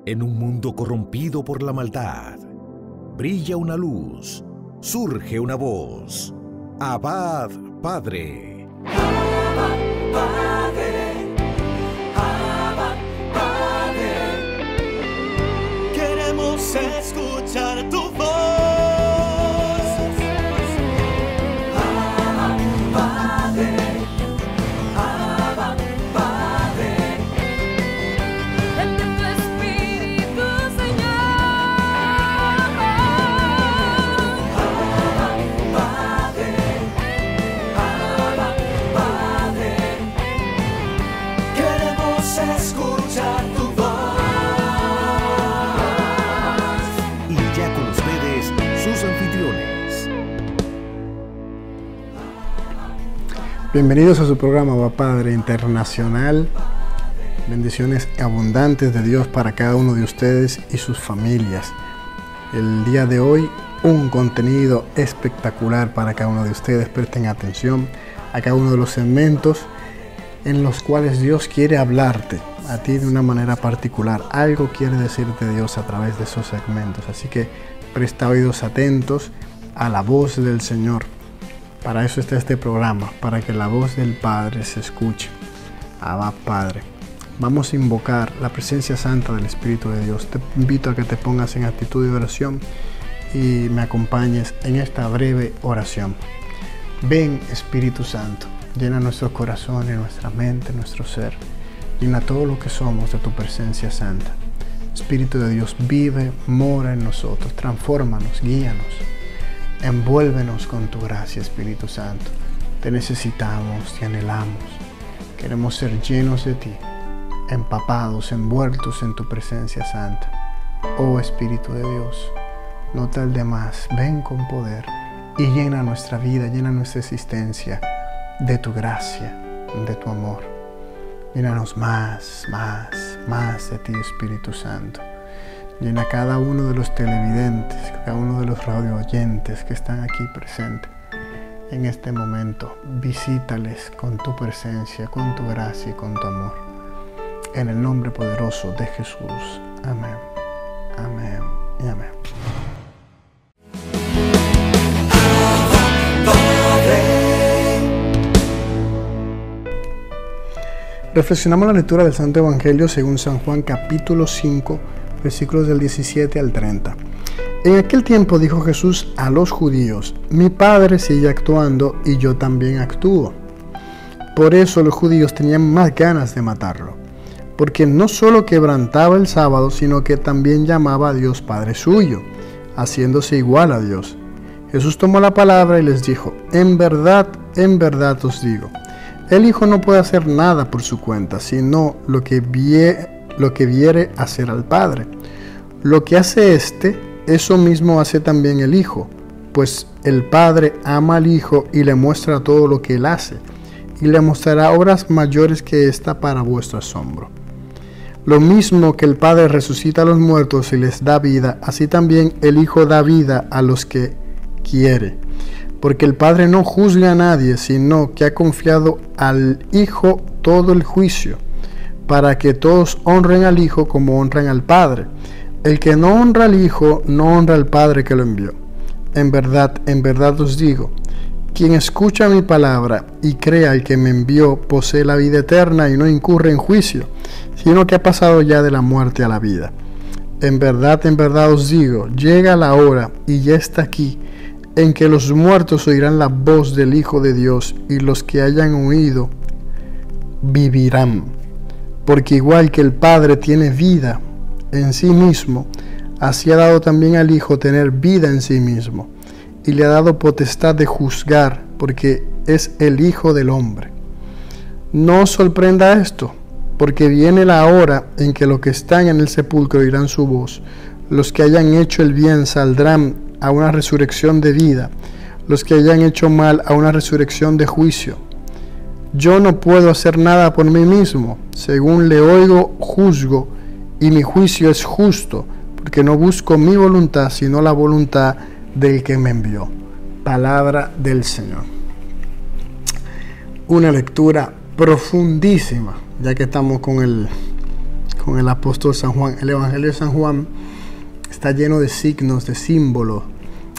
En un mundo corrompido por la maldad, brilla una luz, surge una voz. Abba, Padre. Abba, Padre. Abba, Padre. Queremos escuchar tu voz. Abba, Padre. Abba, Padre. Ven tu Espíritu, Señor. Abba, Padre. Abba, Padre. Queremos escuchar tu voz. Y ya con ustedes, sus anfitriones. Bienvenidos a su programa Abba Padre Internacional. Bendiciones abundantes de Dios para cada uno de ustedes y sus familias. El día de hoy, un contenido espectacular para cada uno de ustedes. Presten atención a cada uno de los segmentos en los cuales Dios quiere hablarte a ti de una manera particular. Algo quiere decirte Dios a través de esos segmentos. Así que presta oídos atentos a la voz del Señor. Para eso está este programa, para que la voz del Padre se escuche. Abba Padre. Vamos a invocar la presencia santa del Espíritu de Dios. Te invito a que te pongas en actitud de oración y me acompañes en esta breve oración. Ven, Espíritu Santo, llena nuestros corazones, nuestra mente, nuestro ser. Llena todo lo que somos de tu presencia santa. Espíritu de Dios, vive, mora en nosotros, transfórmanos, guíanos. Envuélvenos con tu gracia, Espíritu Santo. Te necesitamos, te anhelamos. Queremos ser llenos de ti, empapados, envueltos en tu presencia santa. Oh Espíritu de Dios, no tarde más, ven con poder y llena nuestra vida, llena nuestra existencia de tu gracia, de tu amor. Llénanos más de ti, Espíritu Santo. Llena cada uno de los televidentes, cada uno de los radio oyentes que están aquí presentes. En este momento, visítales con tu presencia, con tu gracia y con tu amor. En el nombre poderoso de Jesús. Amén. Amén y amén. Reflexionamos la lectura del Santo Evangelio según San Juan capítulo 5, versículos del 17 al 30. En aquel tiempo dijo Jesús a los judíos: mi Padre sigue actuando y yo también actúo. Por eso los judíos tenían más ganas de matarlo, porque no solo quebrantaba el sábado, sino que también llamaba a Dios Padre suyo, haciéndose igual a Dios. Jesús tomó la palabra y les dijo: en verdad os digo, el Hijo no puede hacer nada por su cuenta, sino lo que viere hacer al Padre. Lo que hace éste, eso mismo hace también el Hijo, pues el Padre ama al Hijo y le muestra todo lo que él hace, y le mostrará obras mayores que esta para vuestro asombro. Lo mismo que el Padre resucita a los muertos y les da vida, así también el Hijo da vida a los que quiere. Porque el Padre no juzga a nadie, sino que ha confiado al Hijo todo el juicio, para que todos honren al Hijo como honran al Padre. El que no honra al Hijo, no honra al Padre que lo envió. En verdad os digo, quien escucha mi palabra y crea al que me envió, posee la vida eterna y no incurre en juicio, sino que ha pasado ya de la muerte a la vida. En verdad os digo, llega la hora, y ya está aquí, en que los muertos oirán la voz del Hijo de Dios, y los que hayan oído vivirán. Porque igual que el Padre tiene vida en sí mismo, así ha dado también al Hijo tener vida en sí mismo, y le ha dado potestad de juzgar, porque es el Hijo del hombre. No os sorprenda esto, porque viene la hora en que los que están en el sepulcro oirán su voz. Los que hayan hecho el bien saldrán a una resurrección de vida, los que hayan hecho mal a una resurrección de juicio. Yo no puedo hacer nada por mí mismo, según le oigo juzgo, y mi juicio es justo, porque no busco mi voluntad, sino la voluntad del que me envió. Palabra del Señor. Una lectura profundísima, ya que estamos con con el apóstol San Juan. El Evangelio de San Juan está lleno de signos, de símbolos.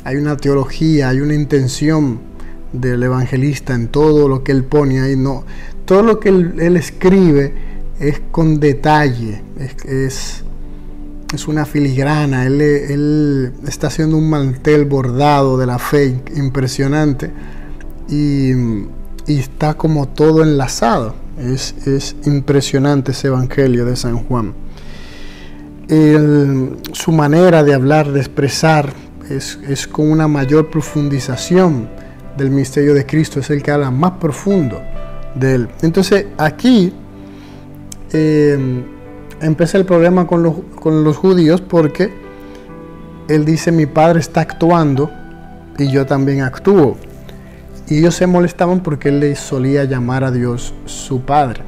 Hay una teología, hay una intención del evangelista en todo lo que él pone ahí. No, todo lo que él escribe es con detalle, es una filigrana. Él está haciendo un mantel bordado de la fe impresionante y está como todo enlazado. Es impresionante ese evangelio de San Juan. Su manera de hablar, de expresar, es con una mayor profundización del misterio de Cristo. Es el que habla más profundo de él. Entonces aquí empieza el problema con los judíos, porque él dice: mi padre está actuando y yo también actúo. Y ellos se molestaban porque él le solía llamar a Dios su padre.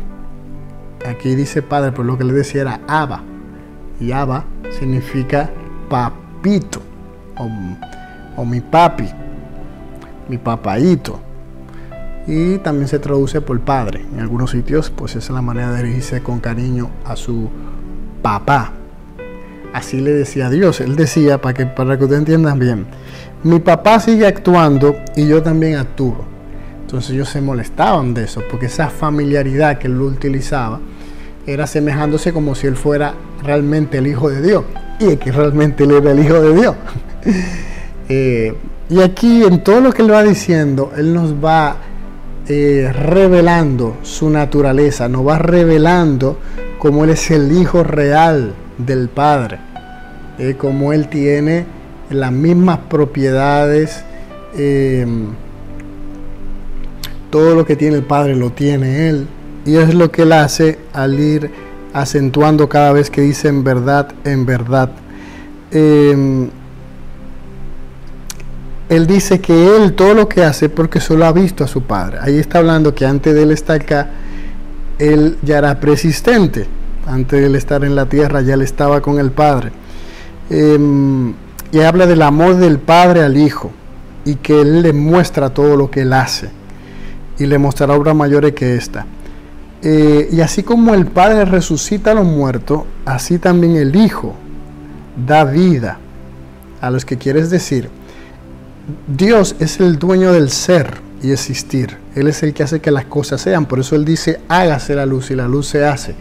Aquí dice padre, pero lo que le decía era Abba. Y Abba significa papito, o mi papi, mi papaíto. Y también se traduce por padre. En algunos sitios, pues esa es la manera de dirigirse con cariño a su papá. Así le decía a Dios. Él decía, para que ustedes entiendan bien: mi papá sigue actuando y yo también actúo. Entonces ellos se molestaban de eso, porque esa familiaridad que él utilizaba era asemejándose como si él fuera realmente el Hijo de Dios. Y es que realmente él era el Hijo de Dios. Y aquí, en todo lo que él va diciendo, él nos va revelando su naturaleza, nos va revelando cómo él es el Hijo real del Padre, cómo él tiene las mismas propiedades, todo lo que tiene el Padre lo tiene él, y es lo que él hace al ir acentuando cada vez que dice en verdad, en verdad. Él dice que él todo lo que hace porque solo ha visto a su Padre. Ahí está hablando que antes de él estar acá, él ya era preexistente. Antes de él estar en la tierra, ya él estaba con el Padre. Y habla del amor del Padre al Hijo, y que él le muestra todo lo que él hace, y le mostrará obras mayores que esta. Y así como el Padre resucita a los muertos, así también el Hijo da vida a los que quiere. Es decir, Dios es el dueño del ser y existir. Él es el que hace que las cosas sean. Por eso él dice: hágase la luz, y la luz se hace.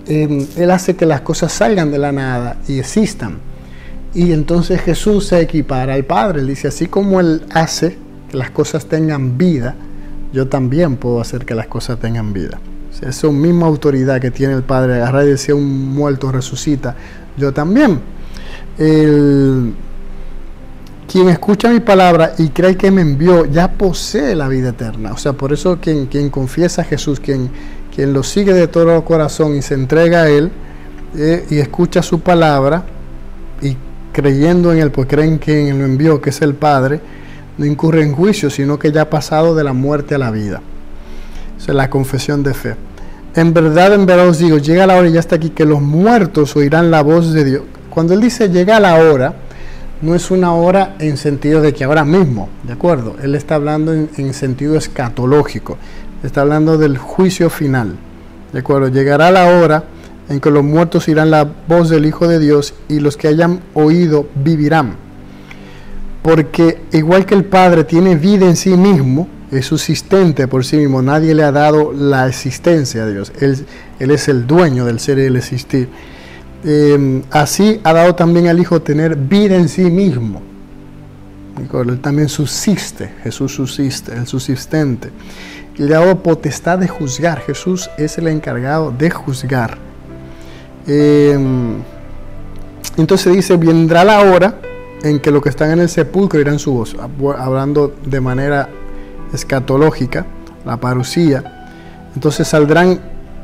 Él hace que las cosas salgan de la nada y existan. Y entonces Jesús se equipara al Padre. Él dice: así como él hace que las cosas tengan vida, yo también puedo hacer que las cosas tengan vida. O sea, esa misma autoridad que tiene el Padre, agarrar y decir a un muerto resucita, yo también. Quien escucha mi palabra y cree que me envió, ya posee la vida eterna. O sea, por eso quien confiesa a Jesús, quien lo sigue de todo corazón y se entrega a él, y escucha su palabra, y creyendo en él, pues creen que quien lo envió, que es el Padre, no incurre en juicio, sino que ya ha pasado de la muerte a la vida. Esa es la confesión de fe. En verdad os digo, llega la hora, y ya está aquí, que los muertos oirán la voz de Dios. Cuando él dice llega la hora, no es una hora en sentido de que ahora mismo, ¿de acuerdo? Él está hablando en sentido escatológico, está hablando del juicio final, ¿de acuerdo? Llegará la hora en que los muertos oirán la voz del Hijo de Dios, y los que hayan oído vivirán. Porque igual que el Padre tiene vida en sí mismo, es subsistente por sí mismo, nadie le ha dado la existencia a Dios. Él es el dueño del ser y del existir. Así ha dado también al Hijo tener vida en sí mismo. Él también subsiste, Jesús subsiste, el subsistente. Y le ha dado potestad de juzgar. Jesús es el encargado de juzgar. Entonces dice: vendrá la hora en que los que están en el sepulcro oirán su voz. Hablando de manera escatológica, la parusía. Entonces saldrán,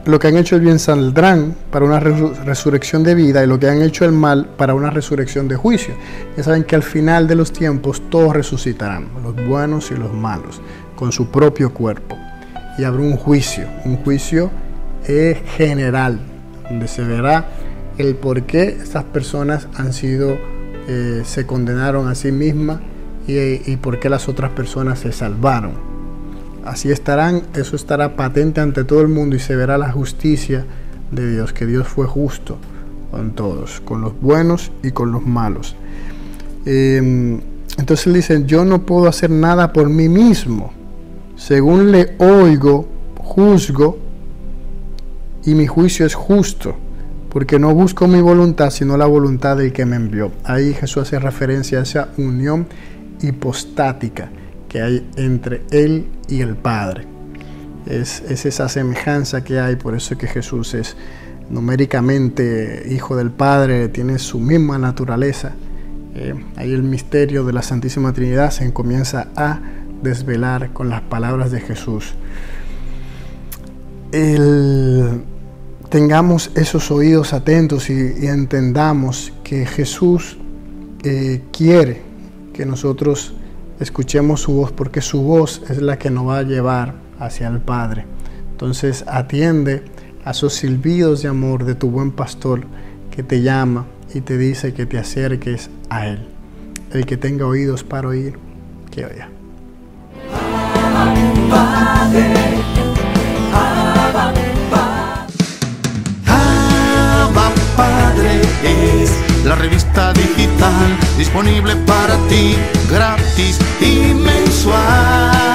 lo que han hecho el bien saldrán para una resurrección de vida, y lo que han hecho el mal para una resurrección de juicio. Ya saben que al final de los tiempos todos resucitarán, los buenos y los malos, con su propio cuerpo. Y habrá un juicio general, donde se verá el por qué estas personas han sido, se condenaron a sí mismas, y por qué las otras personas se salvaron. Así estarán, eso estará patente ante todo el mundo, y se verá la justicia de Dios, que Dios fue justo con todos, con los buenos y con los malos. Entonces él dice, yo no puedo hacer nada por mí mismo. Según le oigo, juzgo, y mi juicio es justo, porque no busco mi voluntad, sino la voluntad del que me envió. Ahí Jesús hace referencia a esa unión hipostática que hay entre Él y el Padre. Es esa semejanza que hay, por eso es que Jesús es numéricamente Hijo del Padre, tiene su misma naturaleza. Ahí el misterio de la Santísima Trinidad se comienza a desvelar con las palabras de Jesús. Tengamos esos oídos atentos y entendamos que Jesús quiere que nosotros escuchemos su voz, porque su voz es la que nos va a llevar hacia el Padre. Entonces atiende a esos silbidos de amor de tu buen pastor que te llama y te dice que te acerques a Él. El que tenga oídos para oír, que oiga. Padre, Abba Padre es la revista digital disponible para ti, gratis y mensual.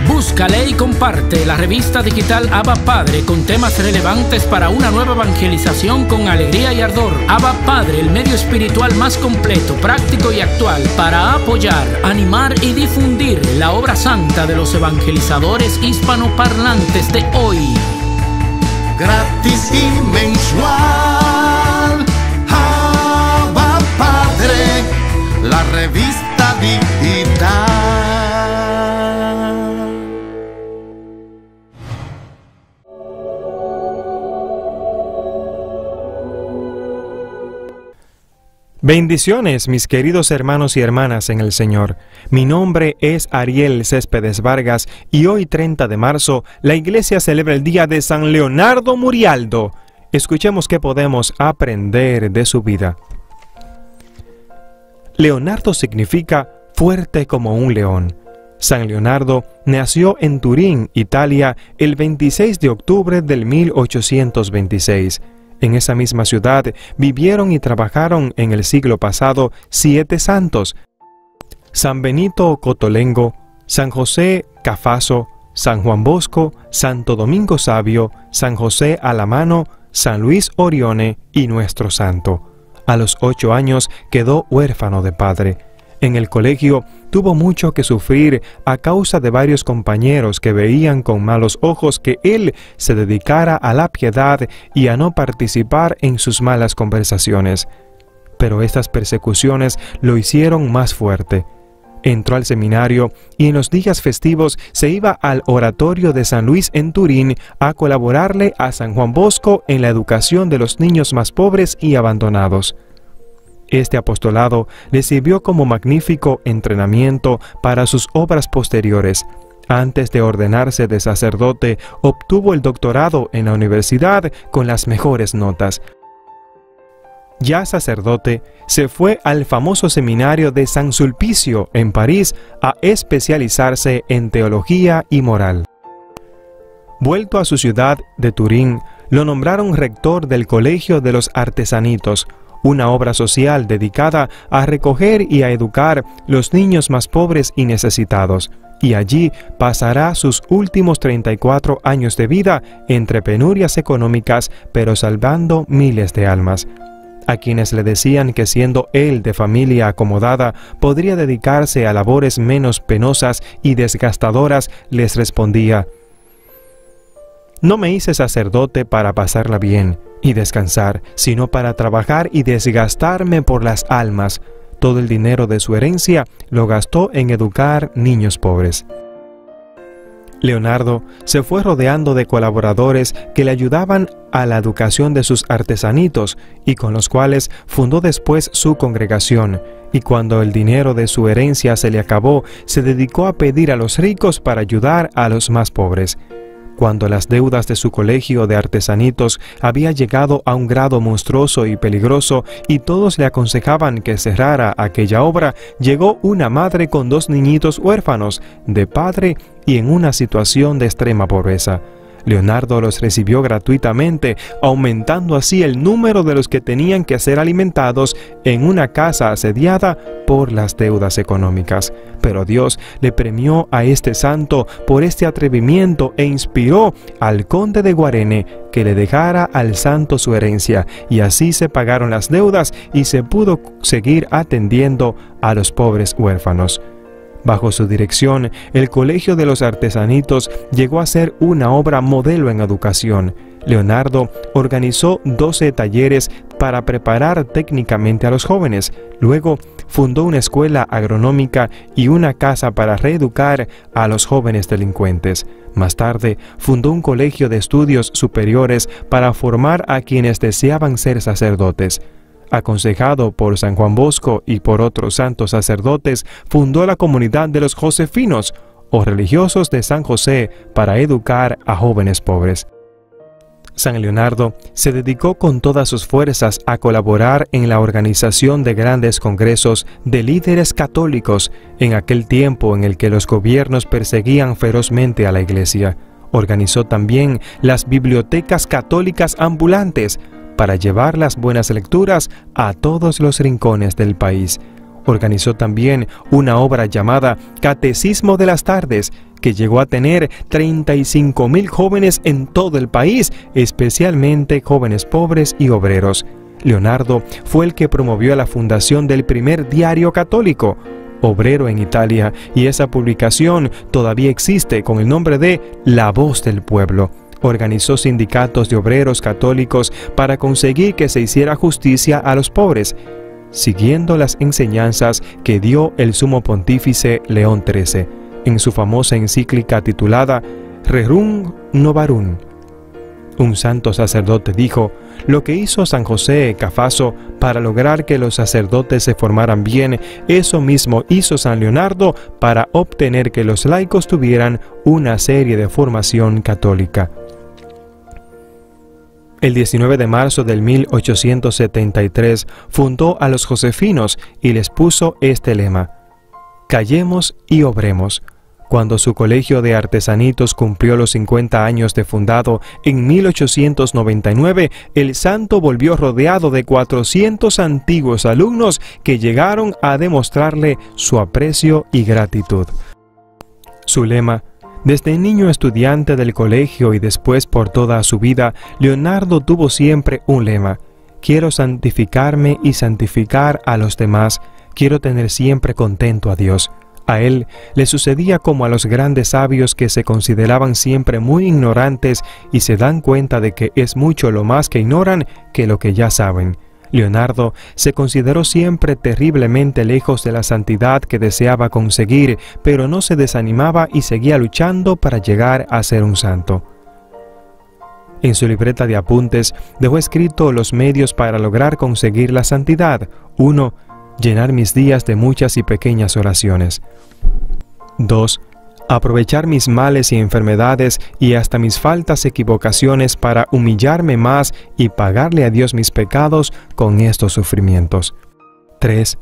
Búscale y comparte la revista digital Abba Padre con temas relevantes para una nueva evangelización con alegría y ardor. Abba Padre, el medio espiritual más completo, práctico y actual para apoyar, animar y difundir la obra santa de los evangelizadores hispanoparlantes de hoy. Gratis y mensual. Abba Padre, la revista digital. Bendiciones, mis queridos hermanos y hermanas en el Señor. Mi nombre es Ariel Céspedes Vargas y hoy 30 de marzo la Iglesia celebra el día de San Leonardo Murialdo. Escuchemos qué podemos aprender de su vida. Leonardo significa fuerte como un león. San Leonardo nació en Turín, Italia, el 26 de octubre del 1826. En esa misma ciudad vivieron y trabajaron en el siglo pasado 7 santos: San Benito Cotolengo, San José Cafaso, San Juan Bosco, Santo Domingo Sabio, San José Alamano, San Luis Orione y nuestro santo. A los 8 años quedó huérfano de padre. En el colegio tuvo mucho que sufrir a causa de varios compañeros que veían con malos ojos que él se dedicara a la piedad y a no participar en sus malas conversaciones. Pero estas persecuciones lo hicieron más fuerte. Entró al seminario y en los días festivos se iba al oratorio de San Luis en Turín a colaborarle a San Juan Bosco en la educación de los niños más pobres y abandonados. Este apostolado le sirvió como magnífico entrenamiento para sus obras posteriores. Antes de ordenarse de sacerdote, obtuvo el doctorado en la universidad con las mejores notas. Ya sacerdote, se fue al famoso seminario de San Sulpicio en París a especializarse en teología y moral. Vuelto a su ciudad de Turín, lo nombraron rector del Colegio de los Artesanitos, una obra social dedicada a recoger y a educar los niños más pobres y necesitados, y allí pasará sus últimos 34 años de vida entre penurias económicas, pero salvando miles de almas. A quienes le decían que siendo él de familia acomodada podría dedicarse a labores menos penosas y desgastadoras, les respondía: «No me hice sacerdote para pasarla bien y descansar, sino para trabajar y desgastarme por las almas. Todo el dinero de su herencia lo gastó en educar niños pobres». Leonardo se fue rodeando de colaboradores que le ayudaban a la educación de sus artesanitos y con los cuales fundó después su congregación, y cuando el dinero de su herencia se le acabó, se dedicó a pedir a los ricos para ayudar a los más pobres. Cuando las deudas de su colegio de artesanitos había llegado a un grado monstruoso y peligroso y todos le aconsejaban que cerrara aquella obra, llegó una madre con 2 niñitos huérfanos de padre y en una situación de extrema pobreza. Leonardo los recibió gratuitamente, aumentando así el número de los que tenían que ser alimentados en una casa asediada por las deudas económicas. Pero Dios le premió a este santo por este atrevimiento e inspiró al conde de Guarene que le dejara al santo su herencia, y así se pagaron las deudas y se pudo seguir atendiendo a los pobres huérfanos. Bajo su dirección, el Colegio de los Artesanitos llegó a ser una obra modelo en educación. Leonardo organizó 12 talleres para preparar técnicamente a los jóvenes. Luego fundó una escuela agronómica y una casa para reeducar a los jóvenes delincuentes. Más tarde, fundó un colegio de estudios superiores para formar a quienes deseaban ser sacerdotes. Aconsejado por San Juan Bosco y por otros santos sacerdotes, fundó la comunidad de los josefinos, o religiosos de San José, para educar a jóvenes pobres. San Leonardo se dedicó con todas sus fuerzas a colaborar en la organización de grandes congresos de líderes católicos en aquel tiempo en el que los gobiernos perseguían ferozmente a la Iglesia. Organizó también las bibliotecas católicas ambulantes para llevar las buenas lecturas a todos los rincones del país. Organizó también una obra llamada Catecismo de las Tardes, que llegó a tener 35.000 jóvenes en todo el país, especialmente jóvenes pobres y obreros. Leonardo fue el que promovió la fundación del primer diario católico, Obrero, en Italia, y esa publicación todavía existe con el nombre de La Voz del Pueblo. Organizó sindicatos de obreros católicos para conseguir que se hiciera justicia a los pobres, siguiendo las enseñanzas que dio el sumo pontífice León XIII en su famosa encíclica titulada Rerum Novarum. Un santo sacerdote dijo: lo que hizo San José Cafaso para lograr que los sacerdotes se formaran bien, eso mismo hizo San Leonardo para obtener que los laicos tuvieran una serie de formación católica. El 19 de marzo del 1873 fundó a los josefinos y les puso este lema: callemos y obremos. Cuando su colegio de artesanitos cumplió los 50 años de fundado en 1899, el santo volvió rodeado de 400 antiguos alumnos que llegaron a demostrarle su aprecio y gratitud. Su lema: desde niño estudiante del colegio y después por toda su vida, Leonardo tuvo siempre un lema: quiero santificarme y santificar a los demás, quiero tener siempre contento a Dios. A él le sucedía como a los grandes sabios que se consideraban siempre muy ignorantes y se dan cuenta de que es mucho lo más que ignoran que lo que ya saben. Leonardo se consideró siempre terriblemente lejos de la santidad que deseaba conseguir, pero no se desanimaba y seguía luchando para llegar a ser un santo. En su libreta de apuntes dejó escrito los medios para lograr conseguir la santidad. 1. Llenar mis días de muchas y pequeñas oraciones. 2. Aprovechar mis males y enfermedades y hasta mis faltas y equivocaciones para humillarme más y pagarle a Dios mis pecados con estos sufrimientos. 3.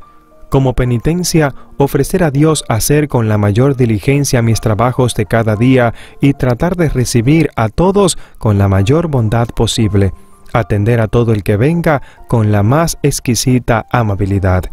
Como penitencia, ofrecer a Dios hacer con la mayor diligencia mis trabajos de cada día y tratar de recibir a todos con la mayor bondad posible. Atender a todo el que venga con la más exquisita amabilidad.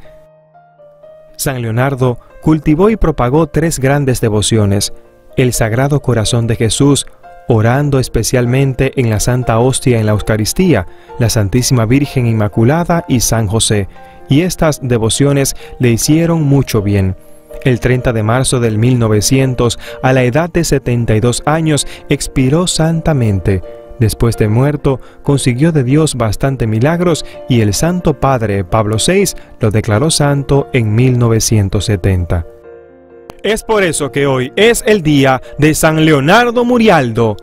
San Leonardo cultivó y propagó 3 grandes devociones: el Sagrado Corazón de Jesús, orando especialmente en la Santa Hostia en la Eucaristía, la Santísima Virgen Inmaculada y San José, y estas devociones le hicieron mucho bien. El 30 de marzo del 1900, a la edad de 72 años, expiró santamente. Después de muerto, consiguió de Dios bastante milagros y el Santo Padre Pablo VI lo declaró santo en 1970. Es por eso que hoy es el día de San Leonardo Murialdo.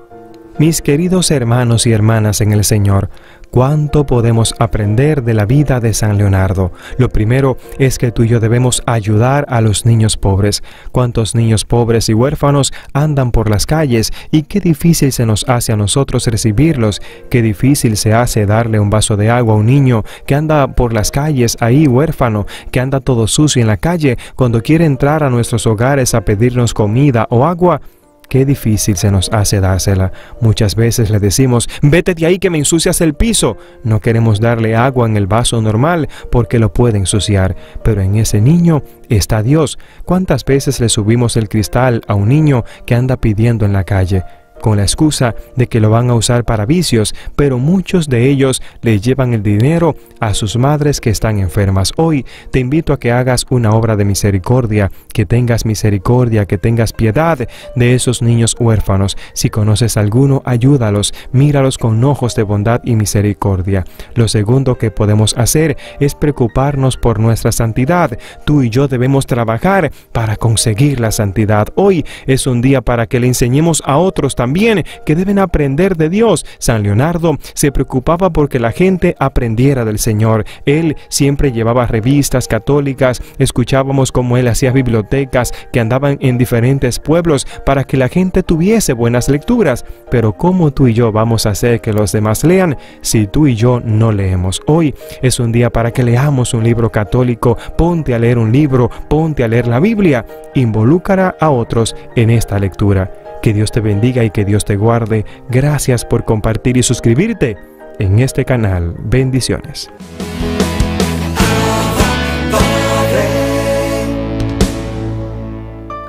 Mis queridos hermanos y hermanas en el Señor, ¿cuánto podemos aprender de la vida de San Leonardo? Lo primero es que tú y yo debemos ayudar a los niños pobres. ¿Cuántos niños pobres y huérfanos andan por las calles? Y qué difícil se nos hace a nosotros recibirlos. Qué difícil se hace darle un vaso de agua a un niño que anda por las calles ahí huérfano, que anda todo sucio en la calle, cuando quiere entrar a nuestros hogares a pedirnos comida o agua. qué difícil se nos hace dársela. Muchas veces le decimos, vete de ahí que me ensucias el piso. No queremos darle agua en el vaso normal porque lo puede ensuciar, pero en ese niño está Dios. ¿Cuántas veces le subimos el cristal a un niño que anda pidiendo en la calle? Con la excusa de que lo van a usar para vicios, pero muchos de ellos le llevan el dinero a sus madres que están enfermas. Hoy te invito a que hagas una obra de misericordia, que tengas misericordia, que tengas piedad de esos niños huérfanos. Si conoces a alguno, ayúdalos, míralos con ojos de bondad y misericordia. Lo segundo que podemos hacer es preocuparnos por nuestra santidad. Tú y yo debemos trabajar para conseguir la santidad. Hoy es un día para que le enseñemos a otros también que deben aprender de Dios. San Leonardo se preocupaba porque la gente aprendiera del Señor. Él siempre llevaba revistas católicas, escuchábamos cómo él hacía bibliotecas que andaban en diferentes pueblos para que la gente tuviese buenas lecturas. Pero ¿cómo tú y yo vamos a hacer que los demás lean si tú y yo no leemos? Hoy es un día para que leamos un libro católico. Ponte a leer un libro, ponte a leer la Biblia. Involucra a otros en esta lectura. Que Dios te bendiga y que Dios te guarde. Gracias por compartir y suscribirte en este canal. Bendiciones.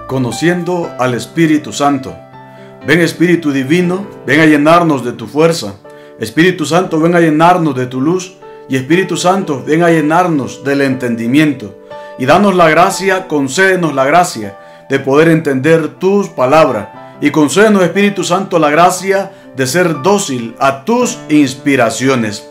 Conociendo al Espíritu Santo. Ven Espíritu Divino, ven a llenarnos de tu fuerza. Espíritu Santo, ven a llenarnos de tu luz. Y Espíritu Santo, ven a llenarnos del entendimiento. Y danos la gracia, concédenos la gracia de poder entender tus palabras. Y concédenos, Espíritu Santo, la gracia de ser dócil a tus inspiraciones.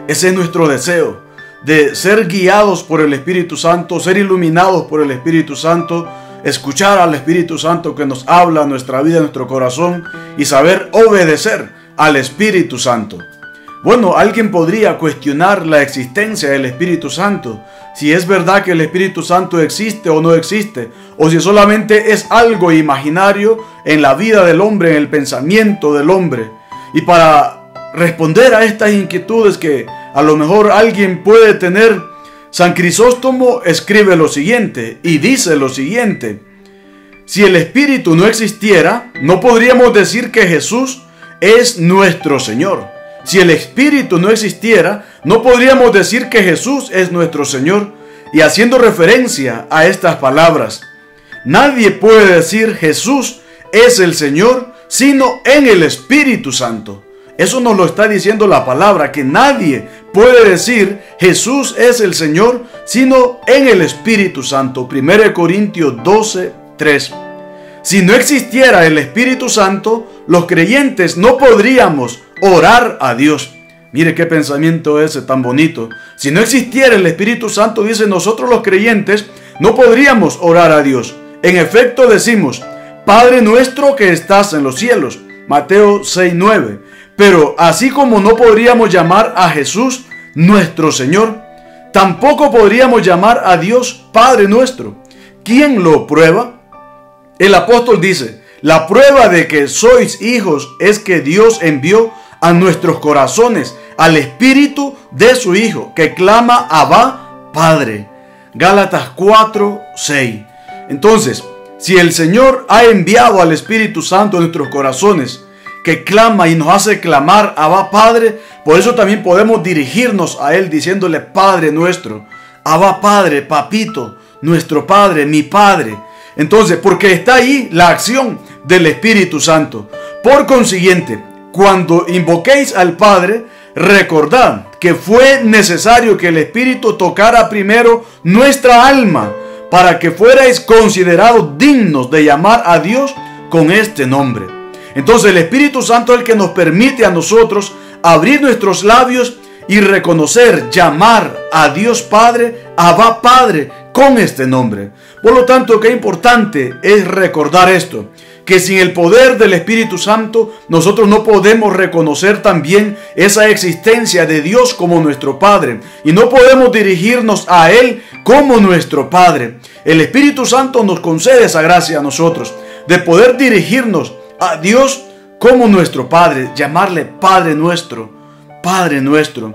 Ese es nuestro deseo, de ser guiados por el Espíritu Santo, ser iluminados por el Espíritu Santo, escuchar al Espíritu Santo que nos habla a nuestra vida, a nuestro corazón, y saber obedecer al Espíritu Santo. Bueno, alguien podría cuestionar la existencia del Espíritu Santo, si es verdad que el Espíritu Santo existe o no existe, o si solamente es algo imaginario en la vida del hombre, en el pensamiento del hombre. Y para responder a estas inquietudes que a lo mejor alguien puede tener, San Crisóstomo escribe lo siguiente y dice lo siguiente: si el Espíritu no existiera, no podríamos decir que Jesús es nuestro Señor. Si el Espíritu no existiera, no podríamos decir que Jesús es nuestro Señor. Y haciendo referencia a estas palabras, nadie puede decir Jesús es el Señor sino en el Espíritu Santo. Eso nos lo está diciendo la palabra, que nadie puede decir Jesús es el Señor sino en el Espíritu Santo. 1 Corintios 12:3. Si no existiera el Espíritu Santo, los creyentes no podríamos orar a Dios. Mire qué pensamiento ese tan bonito. Si no existiera el Espíritu Santo, dice, nosotros los creyentes no podríamos orar a Dios. En efecto decimos, Padre nuestro que estás en los cielos. Mateo 6:9. Pero así como no podríamos llamar a Jesús nuestro Señor, tampoco podríamos llamar a Dios Padre nuestro. ¿Quién lo prueba? El apóstol dice, la prueba de que sois hijos es que Dios envió a nuestros corazones al Espíritu de su Hijo, que clama Abba, Padre. Gálatas 4:6. Entonces, si el Señor ha enviado al Espíritu Santo en nuestros corazones, que clama y nos hace clamar Abba, Padre, por eso también podemos dirigirnos a Él diciéndole Padre nuestro, Abba, Padre, Papito, nuestro Padre, mi Padre. Entonces, porque está ahí la acción del Espíritu Santo. Por consiguiente, cuando invoquéis al Padre, recordad que fue necesario que el Espíritu tocara primero nuestra alma para que fuerais considerados dignos de llamar a Dios con este nombre. Entonces el Espíritu Santo es el que nos permite a nosotros abrir nuestros labios y reconocer, llamar a Dios Padre, Abba Padre, con este nombre. Por lo tanto, qué importante es recordar esto, que sin el poder del Espíritu Santo nosotros no podemos reconocer también esa existencia de Dios como nuestro Padre y no podemos dirigirnos a Él como nuestro Padre. El Espíritu Santo nos concede esa gracia a nosotros de poder dirigirnos a Dios como nuestro Padre, llamarle Padre nuestro, Padre nuestro.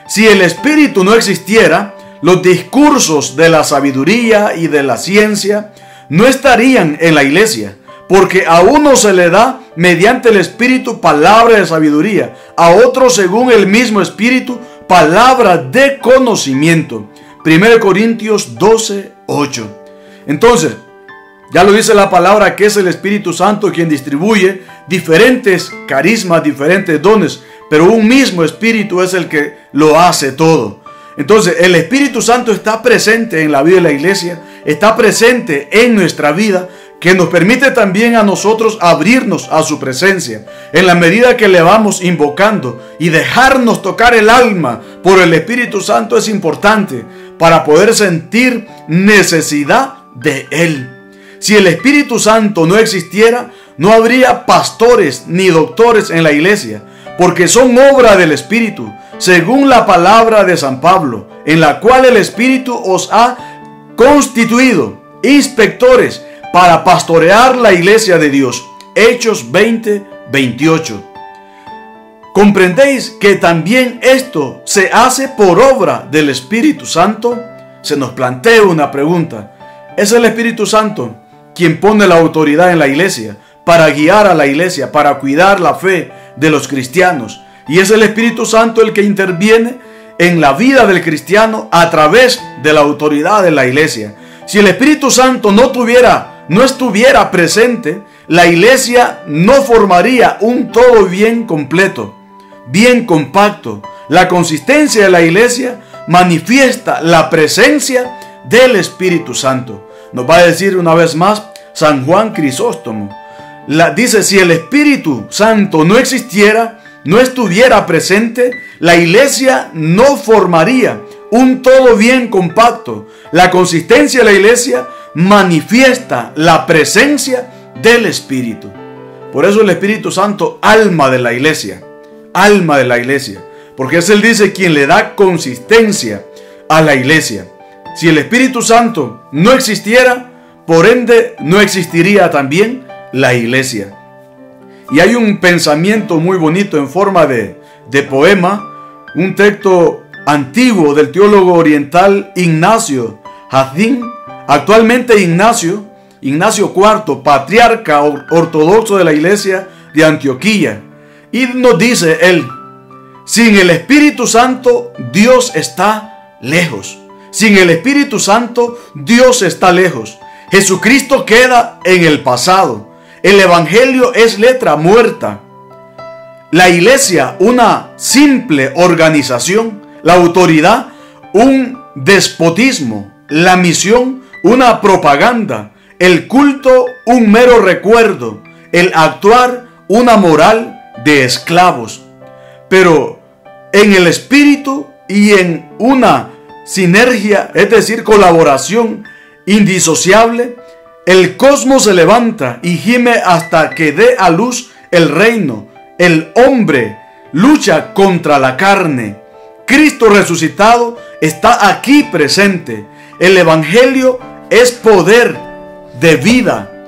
Si el Espíritu no existiera, los discursos de la sabiduría y de la ciencia no estarían en la iglesia, Porque a uno se le da mediante el Espíritu palabra de sabiduría, a otro según el mismo Espíritu palabra de conocimiento. 1 Corintios 12, 8. Entonces, ya lo dice la palabra que es el Espíritu Santo quien distribuye diferentes carismas, diferentes dones, pero un mismo Espíritu es el que lo hace todo. Entonces, el Espíritu Santo está presente en la vida de la iglesia, está presente en nuestra vida, que nos permite también a nosotros abrirnos a su presencia en la medida que le vamos invocando, y dejarnos tocar el alma por el Espíritu Santo es importante para poder sentir necesidad de Él. Si el Espíritu Santo no existiera, no habría pastores ni doctores en la iglesia, porque son obra del Espíritu, según la palabra de San Pablo, en la cual el Espíritu os ha constituido inspectores para pastorear la iglesia de Dios. Hechos 20, 28. ¿Comprendéis que también esto se hace por obra del Espíritu Santo? Se nos plantea una pregunta. ¿Es el Espíritu Santo quien pone la autoridad en la iglesia para guiar a la iglesia, para cuidar la fe de los cristianos? Y es el Espíritu Santo el que interviene en la vida del cristiano a través de la autoridad de la iglesia. Si el Espíritu Santo no estuviera presente, la iglesia no formaría un todo bien completo, bien compacto. La consistencia de la iglesia manifiesta la presencia del Espíritu Santo. Nos va a decir una vez más San Juan Crisóstomo. Dice, si el Espíritu Santo no existiera, no estuviera presente, la iglesia no formaría un todo bien compacto. La consistencia de la iglesia manifiesta la presencia del Espíritu. Por eso el Espíritu Santo, alma de la iglesia, porque es Él, dice, quien le da consistencia a la iglesia. Si el Espíritu Santo no existiera, por ende no existiría también la iglesia. Y hay un pensamiento muy bonito en forma de poema, un texto antiguo del teólogo oriental Ignacio Jacín, actualmente Ignacio IV, patriarca ortodoxo de la iglesia de Antioquía. Y nos dice él: sin el Espíritu Santo, Dios está lejos. Sin el Espíritu Santo, Dios está lejos. Jesucristo queda en el pasado. El Evangelio es letra muerta. La iglesia, una simple organización. La autoridad, un despotismo. La misión, una propaganda. El culto, un mero recuerdo. El actuar, una moral de esclavos. Pero en el Espíritu y en una sinergia, es decir, colaboración indisociable, el cosmos se levanta y gime hasta que dé a luz el reino. El hombre lucha contra la carne. Cristo resucitado está aquí presente. El Evangelio es poder de vida.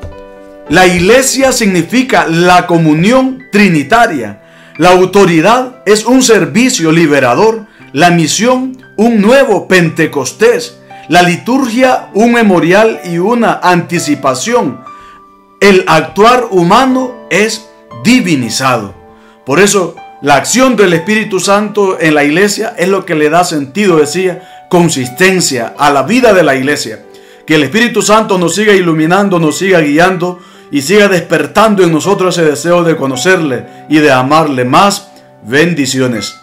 La iglesia significa la comunión trinitaria. La autoridad es un servicio liberador. La misión, un nuevo Pentecostés. La liturgia, un memorial y una anticipación. El actuar humano es divinizado. Por eso, la acción del Espíritu Santo en la iglesia es lo que le da sentido, decía, consistencia a la vida de la iglesia. Que el Espíritu Santo nos siga iluminando, nos siga guiando y siga despertando en nosotros ese deseo de conocerle y de amarle más. Bendiciones.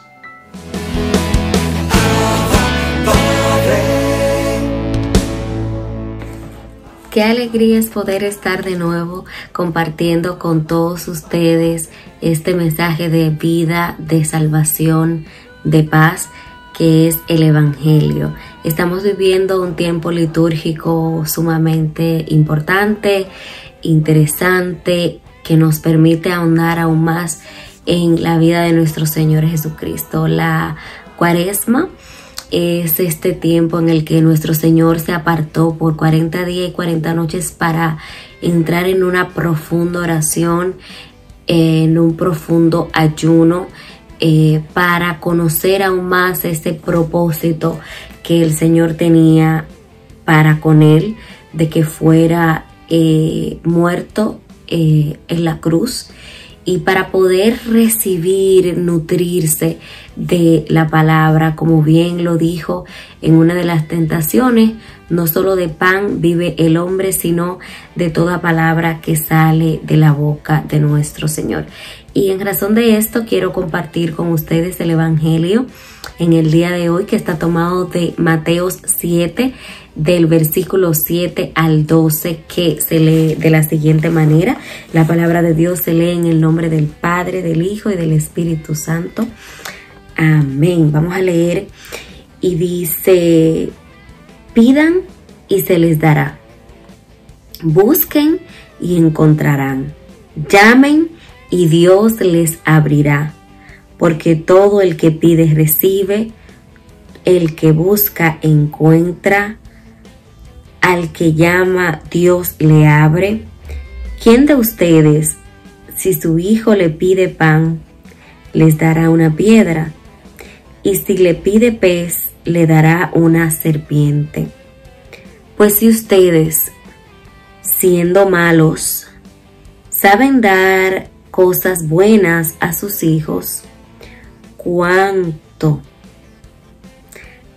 Qué alegría es poder estar de nuevo compartiendo con todos ustedes este mensaje de vida, de salvación, de paz, que es el Evangelio. Estamos viviendo un tiempo litúrgico sumamente importante, interesante, que nos permite ahondar aún más en la vida de nuestro Señor Jesucristo. La Cuaresma es este tiempo en el que nuestro Señor se apartó por 40 días y 40 noches para entrar en una profunda oración, en un profundo ayuno, para conocer aún más ese propósito que el Señor tenía para con él, de que fuera muerto en la cruz, y para poder recibir, nutrirse de la palabra, como bien lo dijo en una de las tentaciones, no solo de pan vive el hombre, sino de toda palabra que sale de la boca de nuestro Señor. Y en razón de esto quiero compartir con ustedes el Evangelio en el día de hoy, que está tomado de Mateos 7, del versículo 7 al 12, que se lee de la siguiente manera. La palabra de Dios se lee en el nombre del Padre, del Hijo y del Espíritu Santo. Amén. Vamos a leer y dice: pidan y se les dará, busquen y encontrarán, llamen y Dios les abrirá, porque todo el que pide recibe, el que busca encuentra, al que llama Dios le abre. ¿Quién de ustedes, si su hijo le pide pan, les dará una piedra? Y si le pide pez, le dará una serpiente. Pues si ustedes, siendo malos, saben dar cosas buenas a sus hijos, ¿cuánto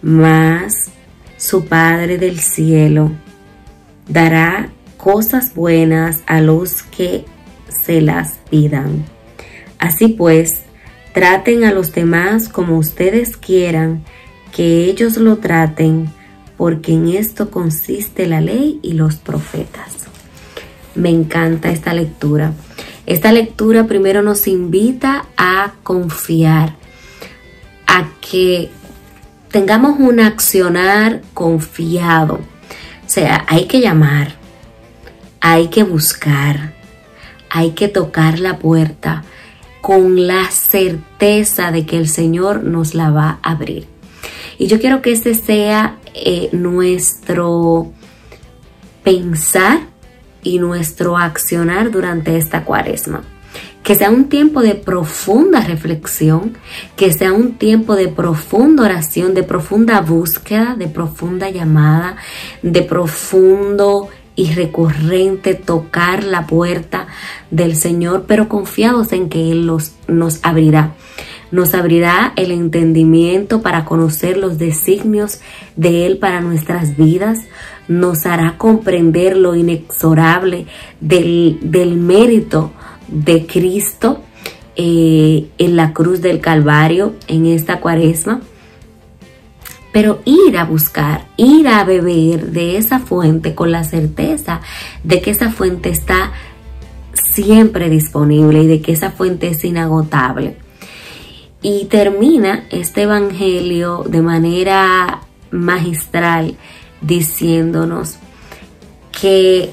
más su Padre del cielo dará cosas buenas a los que se las pidan? Así pues, traten a los demás como ustedes quieran que ellos lo traten, porque en esto consiste la ley y los profetas. Me encanta esta lectura. Esta lectura primero nos invita a confiar, a que tengamos un accionar confiado. O sea, hay que llamar, hay que buscar, hay que tocar la puerta con la certeza de que el Señor nos la va a abrir. Y yo quiero que ese sea nuestro pensar y nuestro accionar durante esta Cuaresma. Que sea un tiempo de profunda reflexión, que sea un tiempo de profunda oración, de profunda búsqueda, de profunda llamada, de profundo y recurrente tocar la puerta del Señor, pero confiados en que Él nos abrirá. Nos abrirá el entendimiento para conocer los designios de Él para nuestras vidas. Nos hará comprender lo inexorable del mérito de Cristo en la cruz del Calvario en esta Cuaresma. Pero ir a buscar, ir a beber de esa fuente con la certeza de que esa fuente está siempre disponible y de que esa fuente es inagotable. Y termina este evangelio de manera magistral diciéndonos que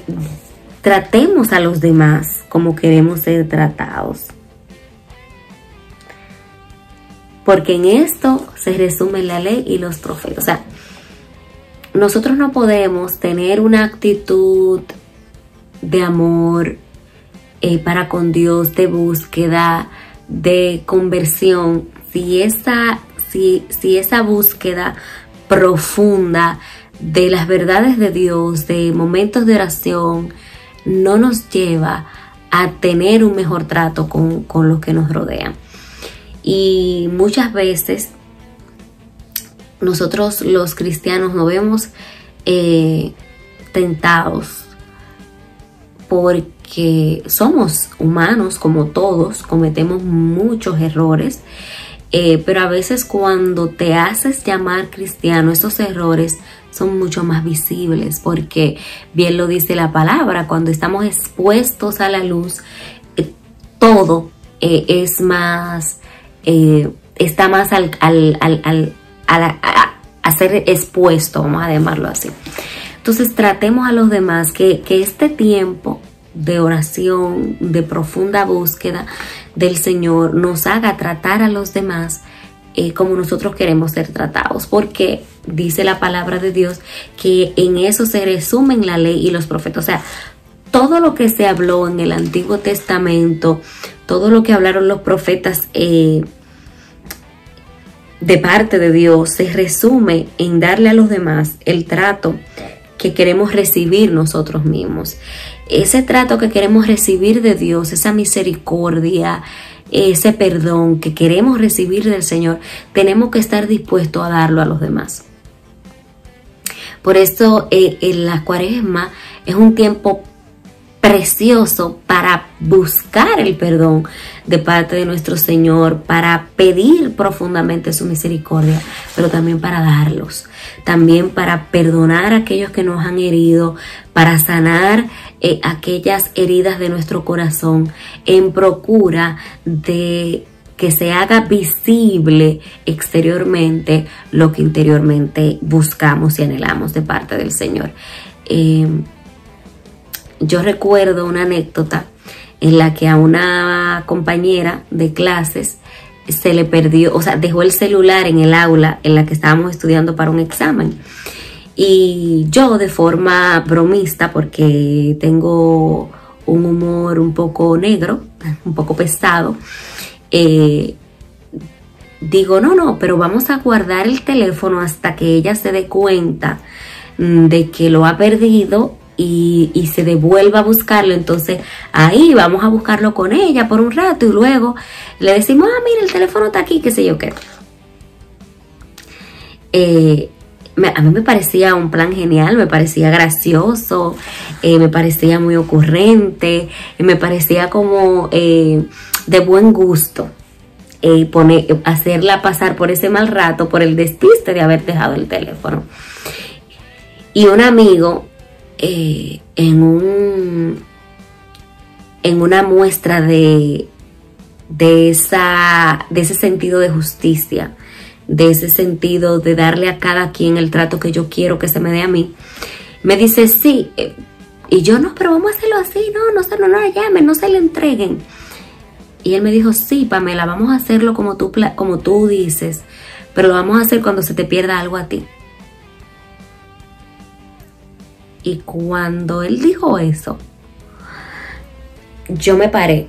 tratemos a los demás como queremos ser tratados. Porque en esto se resume la ley y los profetas. O sea, nosotros no podemos tener una actitud de amor para con Dios, de búsqueda, de conversión, si esa búsqueda profunda de las verdades de Dios, de momentos de oración, no nos lleva a tener un mejor trato con los que nos rodean. Y muchas veces nosotros los cristianos nos vemos tentados porque somos humanos como todos, cometemos muchos errores, pero a veces cuando te haces llamar cristiano, esos errores son mucho más visibles, porque bien lo dice la palabra, cuando estamos expuestos a la luz, todo es más, está más a ser expuesto, vamos a llamarlo así. Entonces tratemos a los demás que este tiempo de oración, de profunda búsqueda del Señor, nos haga tratar a los demás como nosotros queremos ser tratados, porque dice la palabra de Dios que en eso se resumen la ley y los profetas. O sea, todo lo que se habló en el Antiguo Testamento, todo lo que hablaron los profetas de parte de Dios, se resume en darle a los demás el trato que queremos recibir nosotros mismos. ese trato que queremos recibir de Dios, esa misericordia, ese perdón que queremos recibir del Señor, tenemos que estar dispuestos a darlo a los demás. Por eso en la Cuaresma es un tiempo precioso para buscar el perdón de parte de nuestro Señor, para pedir profundamente su misericordia, pero también para darlos, también para perdonar a aquellos que nos han herido, para sanar aquellas heridas de nuestro corazón, en procura de que se haga visible exteriormente lo que interiormente buscamos y anhelamos de parte del Señor. Yo recuerdo una anécdota en la que a una compañera de clases se le perdió, o sea, dejó el celular en el aula en la que estábamos estudiando para un examen. Y yo, de forma bromista, porque tengo un humor un poco negro, un poco pesado, digo, no, pero vamos a guardar el teléfono hasta que ella se dé cuenta de que lo ha perdido y se devuelva a buscarlo. Entonces ahí vamos a buscarlo con ella por un rato y luego le decimos, mira, el teléfono está aquí, qué sé yo qué. A mí me parecía un plan genial, me parecía gracioso, me parecía muy ocurrente, me parecía como de buen gusto hacerla pasar por ese mal rato, por el despiste de haber dejado el teléfono. Y un amigo, en una muestra de ese sentido de justicia, de ese sentido de darle a cada quien el trato que yo quiero que se me dé a mí, me dice, sí, y yo, no, pero vamos a hacerlo así, no la llamen, no se le entreguen. Y él me dijo, sí, Pamela, vamos a hacerlo como tú dices, pero lo vamos a hacer cuando se te pierda algo a ti. Y cuando él dijo eso, yo me paré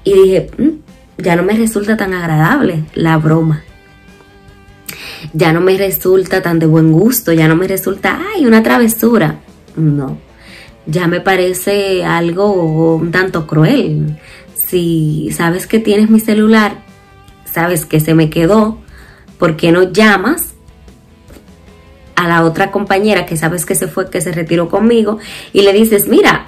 y dije, ya no me resulta tan agradable la broma. Ya no me resulta tan de buen gusto, ya no me resulta, una travesura. No, ya me parece algo un tanto cruel. Si sabes que tienes mi celular, sabes que se me quedó, ¿por qué no llamas a la otra compañera que sabes que se fue, que se retiró conmigo, y le dices, mira,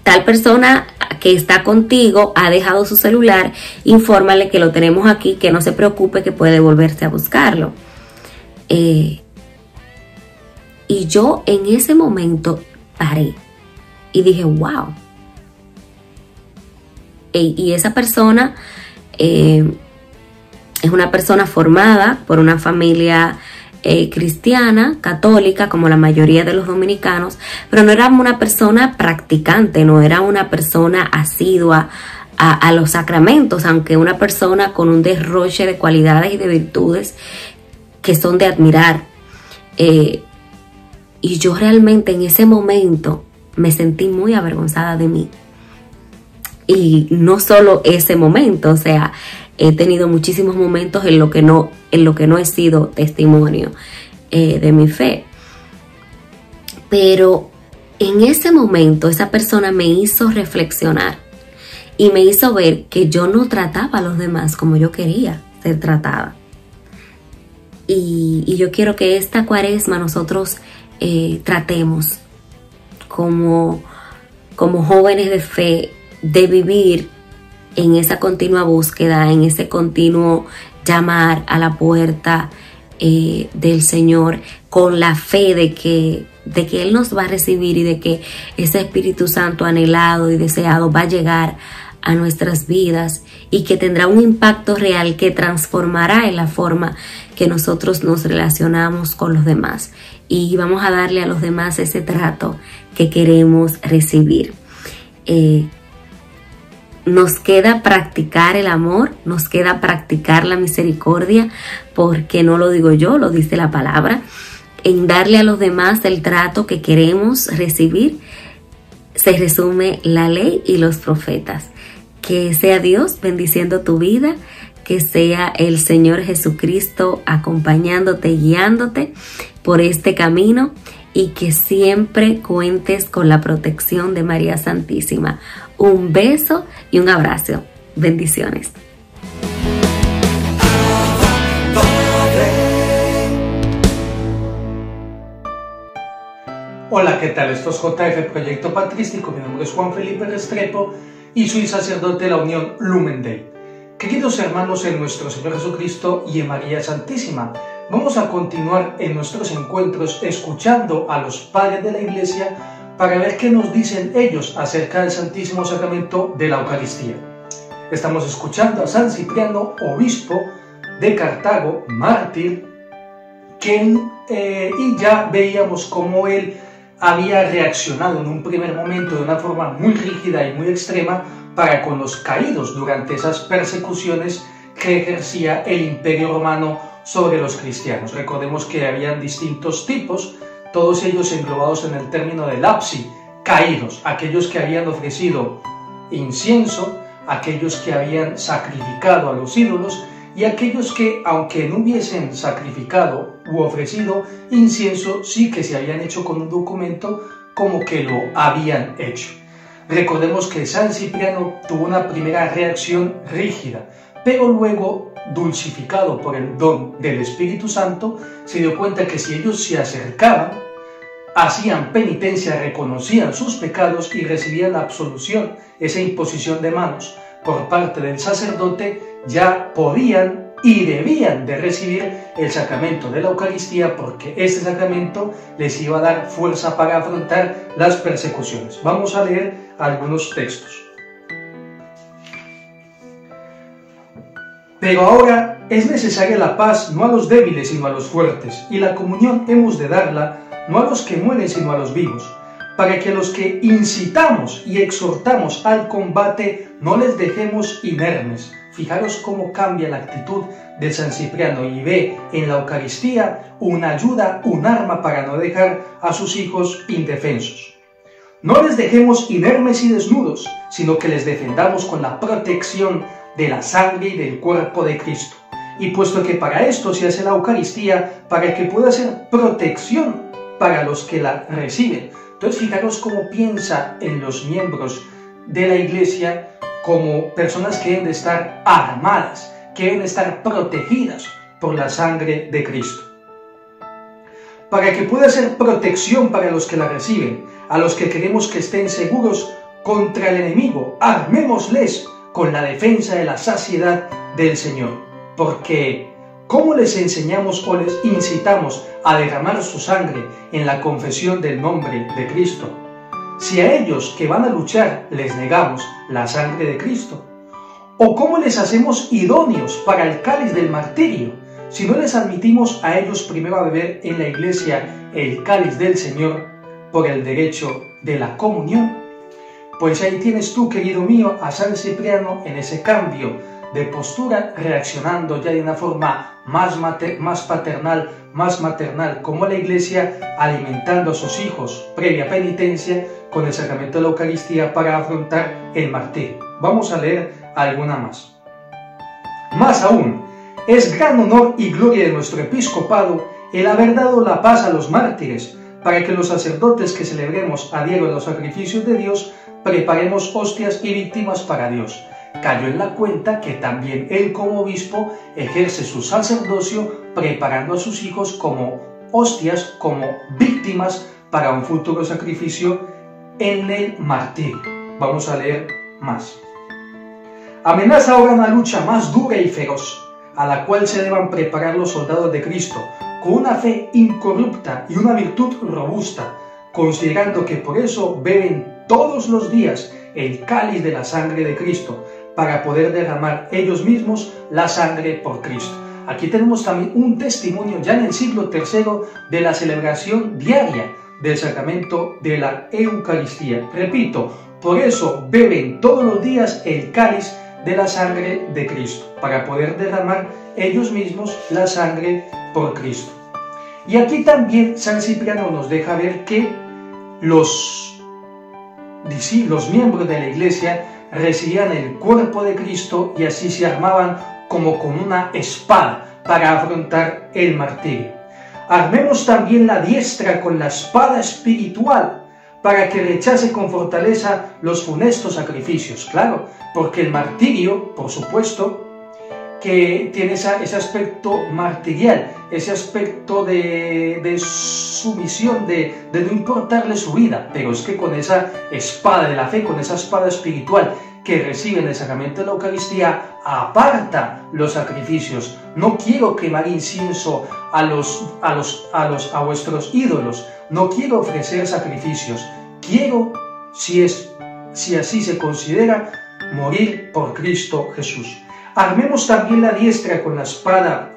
tal persona que está contigo ha dejado su celular, infórmale que lo tenemos aquí, que no se preocupe, que puede volverse a buscarlo? Y yo en ese momento paré y dije, wow. Y esa persona es una persona formada por una familia cristiana, católica, como la mayoría de los dominicanos, pero no era una persona practicante, no era una persona asidua a los sacramentos, aunque una persona con un derroche de cualidades y de virtudes que son de admirar. Y yo realmente en ese momento me sentí muy avergonzada de mí. Y no solo ese momento, o sea, he tenido muchísimos momentos en lo que no he sido testimonio de mi fe. Pero en ese momento esa persona me hizo reflexionar y me hizo ver que yo no trataba a los demás como yo quería ser tratada. Y yo quiero que esta Cuaresma nosotros tratemos como jóvenes de fe, de vivir en esa continua búsqueda, en ese continuo llamar a la puerta del Señor, con la fe de que Él nos va a recibir y de que ese Espíritu Santo anhelado y deseado va a llegar a nuestras vidas y que tendrá un impacto real que transformará en la forma que nosotros nos relacionamos con los demás, y vamos a darle a los demás ese trato que queremos recibir. Nos queda practicar el amor, nos queda practicar la misericordia, porque no lo digo yo, lo dice la palabra. En darle a los demás el trato que queremos recibir se resume la ley y los profetas. Que sea Dios bendiciendo tu vida, que sea el Señor Jesucristo acompañándote y guiándote por este camino, y que siempre cuentes con la protección de María Santísima. Un beso y un abrazo. Bendiciones. Hola, ¿qué tal? Esto es JF Proyecto Patrístico. Mi nombre es Juan Felipe Restrepo y soy sacerdote de la Unión Lumen Day. Queridos hermanos en nuestro Señor Jesucristo y en María Santísima, vamos a continuar en nuestros encuentros escuchando a los padres de la Iglesia para ver qué nos dicen ellos acerca del Santísimo Sacramento de la Eucaristía. Estamos escuchando a San Cipriano, obispo de Cartago, mártir, y ya veíamos cómo él había reaccionado en un primer momento de una forma muy rígida y muy extrema para con los caídos durante esas persecuciones que ejercía el Imperio Romano sobre los cristianos. Recordemos que habían distintos tipos, todos ellos englobados en el término de lapsi, caídos, aquellos que habían ofrecido incienso, aquellos que habían sacrificado a los ídolos y aquellos que, aunque no hubiesen sacrificado u ofrecido incienso, sí que se habían hecho con un documento como que lo habían hecho. Recordemos que San Cipriano tuvo una primera reacción rígida, pero luego, dulcificado por el don del Espíritu Santo, se dio cuenta que si ellos se acercaban, hacían penitencia, reconocían sus pecados y recibían la absolución, esa imposición de manos por parte del sacerdote, ya podían y debían de recibir el sacramento de la Eucaristía, porque este sacramento les iba a dar fuerza para afrontar las persecuciones. Vamos a leer algunos textos. Pero ahora es necesaria la paz no a los débiles sino a los fuertes, y la comunión hemos de darla no a los que mueren sino a los vivos, para que a los que incitamos y exhortamos al combate no les dejemos inermes. Fijaros cómo cambia la actitud de San Cipriano y ve en la Eucaristía una ayuda, un arma para no dejar a sus hijos indefensos. No les dejemos inermes y desnudos, sino que les defendamos con la protección de la sangre y del cuerpo de Cristo. Y puesto que para esto se hace la Eucaristía, para que pueda ser protección para los que la reciben. Entonces fijaros cómo piensa en los miembros de la Iglesia como personas que deben de estar armadas, que deben de estar protegidas por la sangre de Cristo. Para que pueda ser protección para los que la reciben, a los que queremos que estén seguros contra el enemigo, armémosles con la defensa de la saciedad del Señor. Porque, ¿cómo les enseñamos o les incitamos a derramar su sangre en la confesión del nombre de Cristo, si a ellos que van a luchar les negamos la sangre de Cristo? ¿O cómo les hacemos idóneos para el cáliz del martirio, si no les admitimos a ellos primero a beber en la Iglesia el cáliz del Señor por el derecho de la comunión? Pues ahí tienes tú, querido mío, a San Cipriano en ese cambio de postura, reaccionando ya de una forma más paternal, más maternal, como la Iglesia alimentando a sus hijos previa penitencia con el sacramento de la Eucaristía para afrontar el martirio. Vamos a leer alguna más. Más aún, es gran honor y gloria de nuestro episcopado el haber dado la paz a los mártires, para que los sacerdotes que celebremos a diario los sacrificios de Dios preparemos hostias y víctimas para Dios. Cayó en la cuenta que también él como obispo ejerce su sacerdocio preparando a sus hijos como hostias, como víctimas para un futuro sacrificio en el martirio. Vamos a leer más. Amenaza ahora una lucha más dura y feroz, a la cual se deban preparar los soldados de Cristo, con una fe incorrupta y una virtud robusta, considerando que por eso beben todos los días el cáliz de la sangre de Cristo, para poder derramar ellos mismos la sangre por Cristo. Aquí tenemos también un testimonio ya en el siglo III de la celebración diaria del sacramento de la Eucaristía. Repito, por eso beben todos los días el cáliz de la sangre de Cristo, para poder derramar ellos mismos la sangre por Cristo. Y aquí también San Cipriano nos deja ver que los miembros de la Iglesia recibían el cuerpo de Cristo y así se armaban como con una espada para afrontar el martirio. Armemos también la diestra con la espada espiritual, para que rechace con fortaleza los funestos sacrificios. Claro, porque el martirio, por supuesto, que tiene ese aspecto martirial, ese aspecto de sumisión, de no importarle su vida, pero es que con esa espada de la fe, con esa espada espiritual que recibe en el sacramento de la Eucaristía, aparta los sacrificios. No quiero quemar incienso a vuestros ídolos, no quiero ofrecer sacrificios, quiero, si así se considera, morir por Cristo Jesús. Armemos también la diestra con la espada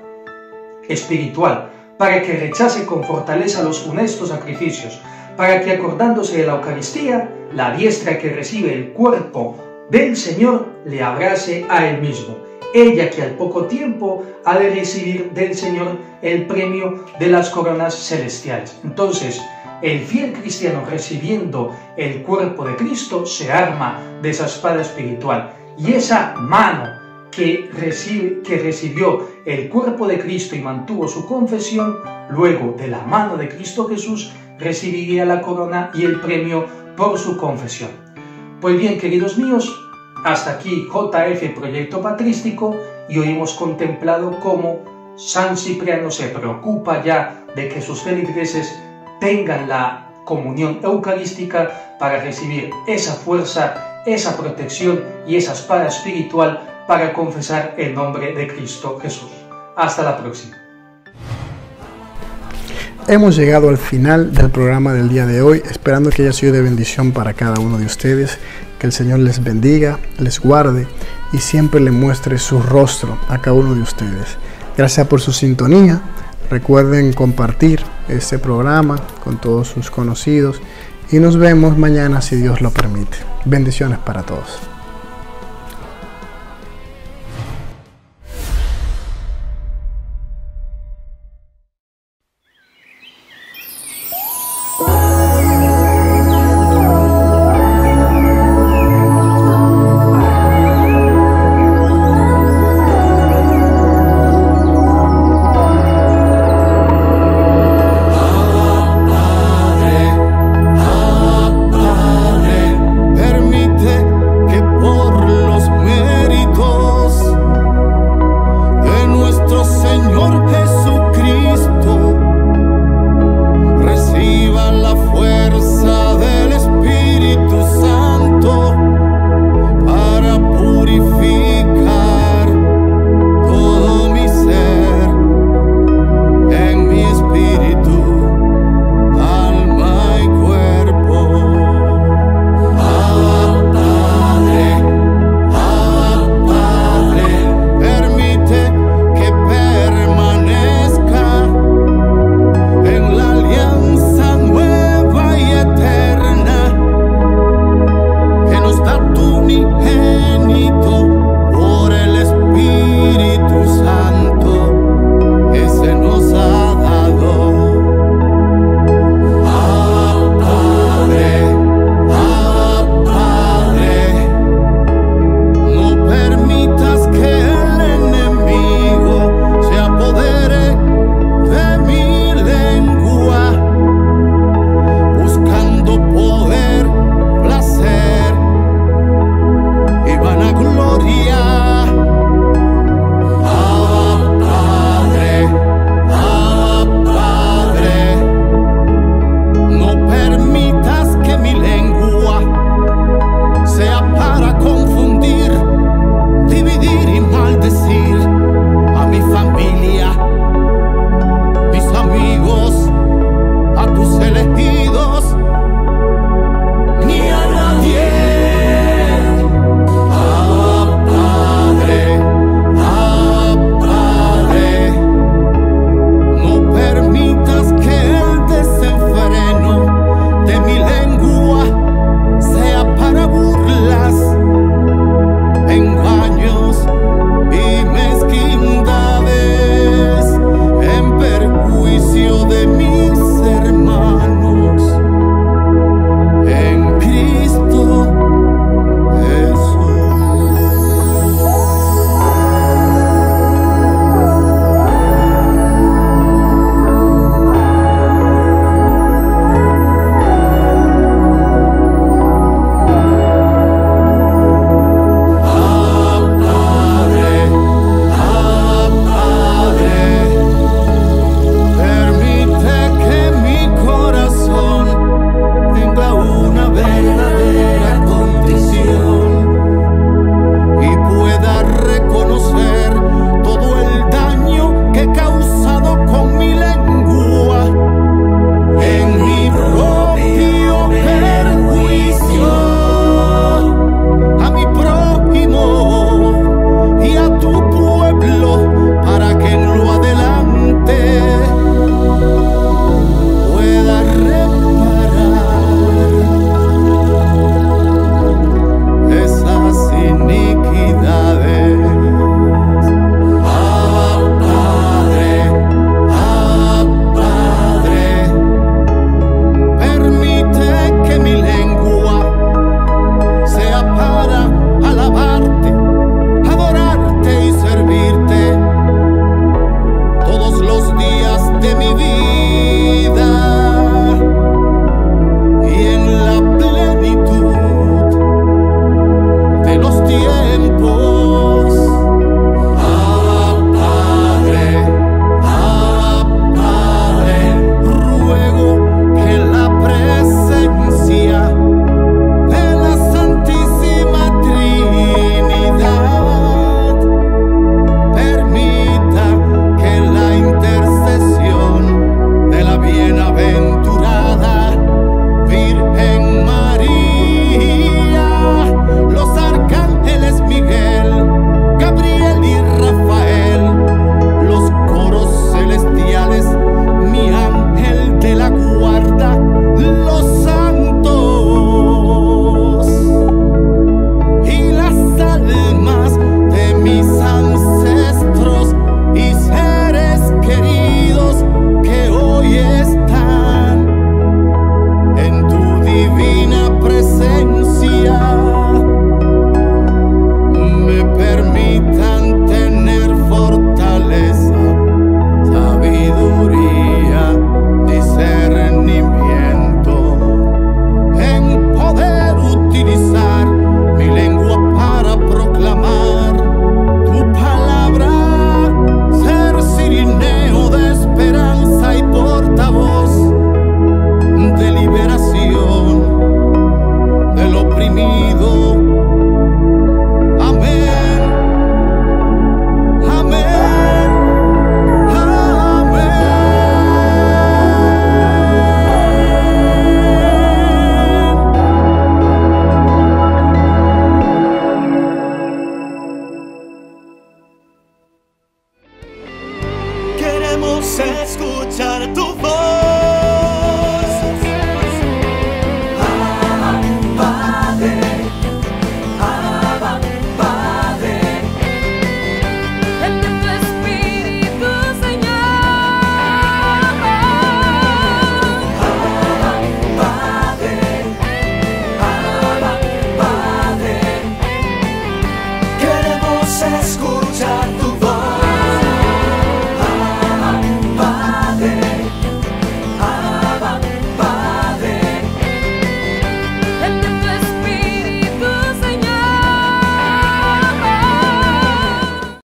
espiritual, para que rechace con fortaleza los funestos sacrificios, para que acordándose de la Eucaristía, la diestra que recibe el cuerpo del Señor le abrace a Él mismo. Ella que al poco tiempo ha de recibir del Señor el premio de las coronas celestiales. Entonces, el fiel cristiano recibiendo el cuerpo de Cristo se arma de esa espada espiritual, y esa mano que recibió el cuerpo de Cristo y mantuvo su confesión, luego de la mano de Cristo Jesús recibiría la corona y el premio por su confesión. Pues bien, queridos míos, hasta aquí JF Proyecto Patrístico, y hoy hemos contemplado cómo San Cipriano se preocupa ya de que sus feligreses tengan la comunión eucarística para recibir esa fuerza, esa protección y esa espada espiritual para confesar el nombre de Cristo Jesús. Hasta la próxima. Hemos llegado al final del programa del día de hoy, esperando que haya sido de bendición para cada uno de ustedes, que el Señor les bendiga, les guarde y siempre le muestre su rostro a cada uno de ustedes. Gracias por su sintonía. Recuerden compartir este programa con todos sus conocidos y nos vemos mañana si Dios lo permite. Bendiciones para todos.